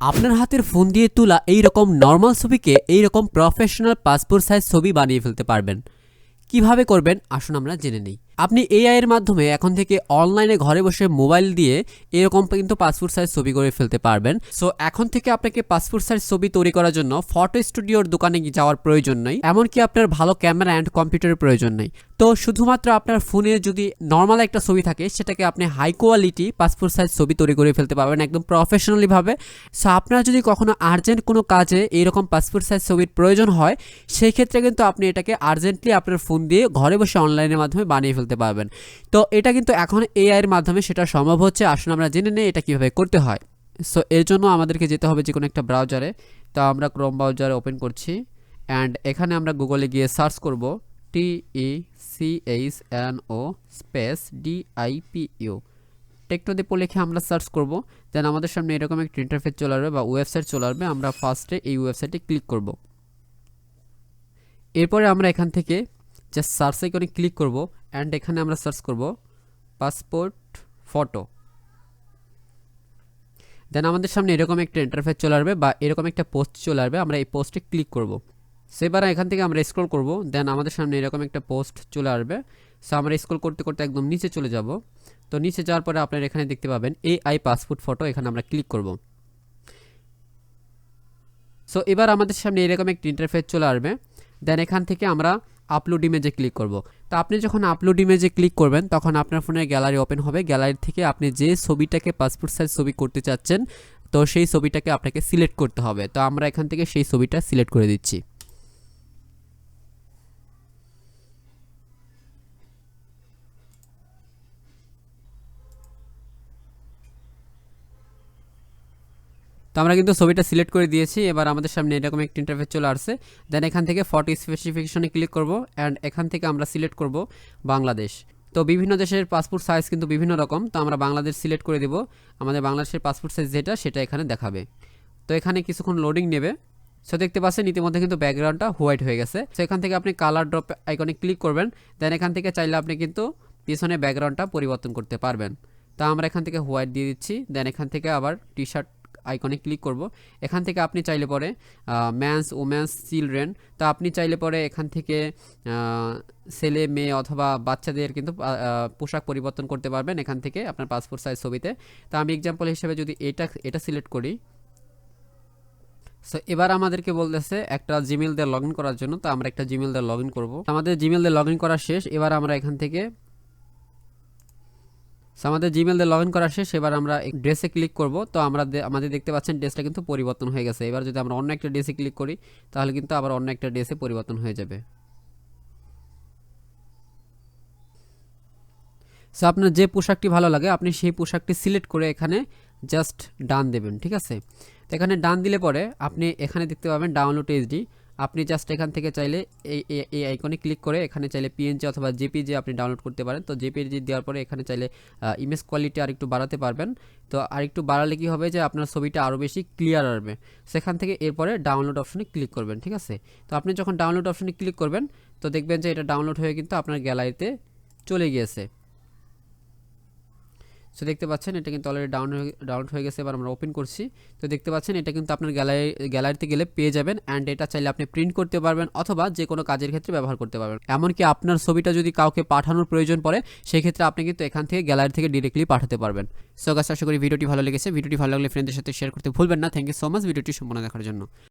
আপনার হাতের ফোন দিয়ে তোলা এইরকম নর্মাল ছবিকে এইরকম প্রফেশনাল পাসপোর্ট সাইজ ছবি বানিয়ে ফেলতে পারবেন। কিভাবে করবেন আসুন আমরা জেনে নিই। আপনি এআই এর মাধ্যমে এখন থেকে অনলাইনে ঘরে বসে মোবাইল দিয়ে এরকম কিন্তু পাসপোর্ট সাইজ ছবি করে ফেলতে পারবেন। সো এখন থেকে আপনাকে পাসপোর্ট সাইজ ছবি তৈরি করার জন্য ফটো স্টুডিওর দোকানে যাওয়ার প্রয়োজন নেই, এমনকি আপনার ভালো ক্যামেরা অ্যান্ড কম্পিউটারের প্রয়োজন নেই। তো শুধুমাত্র আপনার ফোনে যদি নর্মাল একটা ছবি থাকে সেটাকে আপনি হাই কোয়ালিটি পাসপোর্ট সাইজ ছবি তৈরি করে ফেলতে পারবেন একদম প্রফেশনালিভাবে। সো আপনার যদি কখনো আর্জেন্ট কোনো কাজে এইরকম পাসপোর্ট সাইজ ছবির প্রয়োজন হয়, সেই ক্ষেত্রে কিন্তু আপনি এটাকে আর্জেন্টলি আপনার ফোন দিয়ে ঘরে বসে অনলাইনের মাধ্যমে বানিয়ে ফেলতে পারবেন। তো এটা কিন্তু এখন এআই এর মাধ্যমে সেটা সম্ভব হচ্ছে। আসুন আমরা জেনে নিই এটা কিভাবে করতে হয়। সো এর জন্য আমাদেরকে যেতে হবে যে কোনো একটা ব্রাউজারে। তো আমরা ক্রোম ব্রাউজারে ওপেন করছি অ্যান্ড এখানে আমরা গুগলে গিয়ে সার্চ করব TECHNO স্পেস DIPU টেকনোদীপ লিখে আমরা সার্চ করব। দেন আমাদের সামনে এরকম একটা ইন্টারফেস চলে আসবে বা ওয়েবসাইট চলে আসবে। আমরা ফার্স্টে এই ওয়েবসাইটে ক্লিক করব। এরপরে আমরা এখান থেকে জাস্ট সার্চ আইকনে ক্লিক করব অ্যান্ড এখানে আমরা সার্চ করব পাসপোর্ট ফটো। দেন আমাদের সামনে এরকম একটা ইন্টারফেস চলে আসবে বা এরকম একটা পোস্ট চলে আসবে। আমরা এই পোস্টে ক্লিক করব। সেবার এখান থেকে আমরা স্ক্রল করব। দেন আমাদের সামনে এরকম একটা পোস্ট চলে আসবে। সো আমরা স্ক্রল করতে করতে একদম নিচে চলে যাব। তো নিচে যাওয়ার পরে আপনারা এখানে দেখতে পাবেন AI পাসপোর্ট ফটো, এখানে আমরা ক্লিক করব। সো এবার আমাদের সামনে এরকম একটা ইন্টারফেস চলে আসবে। দেন এখান থেকে আমরা আপলোড ইমেজে ক্লিক করব। তো আপনি যখন আপলোড ইমেজে ক্লিক করবেন তখন আপনার ফোনের গ্যালারি ওপেন হবে। গ্যালারি থেকে আপনি যে ছবিটাকে পাসপোর্ট সাইজ ছবি করতে চাচ্ছেন তো সেই ছবিটাকে আপনাকে সিলেক্ট করতে হবে। তো আমরা এখান থেকে সেই ছবিটা সিলেক্ট করে দিচ্ছি। তো আমরা কিন্তু ছবিটা সিলেক্ট করে দিয়েছি। এবার আমাদের সামনে এরকম একটা ইন্টারফেস চলে আসছে। দেন এখান থেকে ফটো স্পেসিফিকেশনে ক্লিক করব অ্যান্ড এখান থেকে আমরা সিলেক্ট করব বাংলাদেশ। তো বিভিন্ন দেশের পাসপোর্ট সাইজ কিন্তু বিভিন্ন রকম। তো আমরা বাংলাদেশ সিলেক্ট করে দেব। আমাদের বাংলাদেশের পাসপোর্ট সাইজ যেটা সেটা এখানে দেখাবে। তো এখানে কিছুক্ষণ লোডিং নেবে। সো দেখতে পাচ্ছেন ইতিমধ্যে কিন্তু ব্যাকগ্রাউন্ডটা হোয়াইট হয়ে গেছে। সো এখান থেকে আপনি কালার ড্রপ আইকনে ক্লিক করবেন। দেন এখান থেকে চাইলে আপনি কিন্তু পিছনে ব্যাকগ্রাউন্ডটা পরিবর্তন করতে পারবেন। তো আমরা এখান থেকে হোয়াইট দিয়ে দিচ্ছি। দেন এখান থেকে আবার টি শার্ট আইকনে ক্লিক করব। এখান থেকে আপনি চাইলে পরে ম্যানস, ওমেন্স, চিলড্রেন, তো আপনি চাইলে পরে এখান থেকে ছেলে মেয়ে অথবা বাচ্চাদের কিন্তু পোশাক পরিবর্তন করতে পারবেন এখান থেকে আপনার পাসপোর্ট সাইজ ছবিতে। তো আমি এক্সাম্পল হিসেবে যদি এটা সিলেক্ট করি। সো এবার আমাদেরকে বলতেছে একটা জিমেল দিয়ে লগ ইন করার জন্য। তো আমরা একটা জিমেল দিয়ে লগ ইন করবো। আমাদের জিমেল দিয়ে লগ ইন করা শেষ। এবার আমরা এখান থেকে আমাদের জিমেল দিয়ে লগ ইন করা শেষ। এবার আমরা ড্রেসে ক্লিক করব। তো আমাদের দেখতে পাচ্ছেন ড্রেসটা কিন্তু পরিবর্তন হয়ে গেছে। এবার যদি আমরা অন্য একটা ড্রেসে ক্লিক করি তাহলে কিন্তু আবার অন্য একটা ড্রেসে পরিবর্তন হয়ে যাবে। সো আপনার যে পোশাকটি ভালো লাগে আপনি সেই পোশাকটি সিলেক্ট করে এখানে জাস্ট ডান দেবেন, ঠিক আছে। তো এখানে ডান দিলে পরে আপনি এখানে দেখতে পাবেন ডাউনলোড এইচডি। আপনি জাস্ট এখান থেকে চাইলে এই আইকনে ক্লিক করে এখানে চাইলে পিএনজি অথবা জেপিজি আপনি ডাউনলোড করতে পারেন। তো জেপিজি দেওয়ার পরে এখানে চাইলে ইমেজ কোয়ালিটি আরেকটু বাড়াতে পারবেন। তো আরেকটু বাড়ালে কি হবে যে আপনার ছবিটা আরও বেশি ক্লিয়ার আসবে। সেখান থেকে এরপরে ডাউনলোড অপশনে ক্লিক করবেন, ঠিক আছে। তো আপনি যখন ডাউনলোড অপশনে ক্লিক করবেন তো দেখবেন যে এটা ডাউনলোড হয়ে কিন্তু আপনার গ্যালারিতে চলে গিয়েছে। সো দেখতে পাচ্ছেন এটা কিন্তু অলরেডি ডাউনলোড হয়ে গেছে। এবার আমরা ওপেন করছি। তো দেখতে পাচ্ছেন এটা কিন্তু আপনার গ্যালারিতে গেলে পেয়ে যাবেন অ্যান্ড এটা চাইলে আপনি প্রিন্ট করতে পারবেন অথবা যে কোনো কাজের ক্ষেত্রে ব্যবহার করতে পারবেন। এমনকি আপনার ছবিটা যদি কাউকে পাঠানোর প্রয়োজন পড়ে সেই ক্ষেত্রে আপনি কিন্তু এখান থেকে গ্যালারি থেকে ডিরেক্টলি পাঠাতে পারবেন। সো গাইস, আশা করি ভিডিওটি ভালো লেগেছে। ভিডিওটি ভালো লাগলে ফ্রেন্ডদের সাথে শেয়ার করতে ভুলবেন না। থ্যাংক ইউ সো মাচ ভিডিওটি সম্পূর্ণ দেখার জন্য।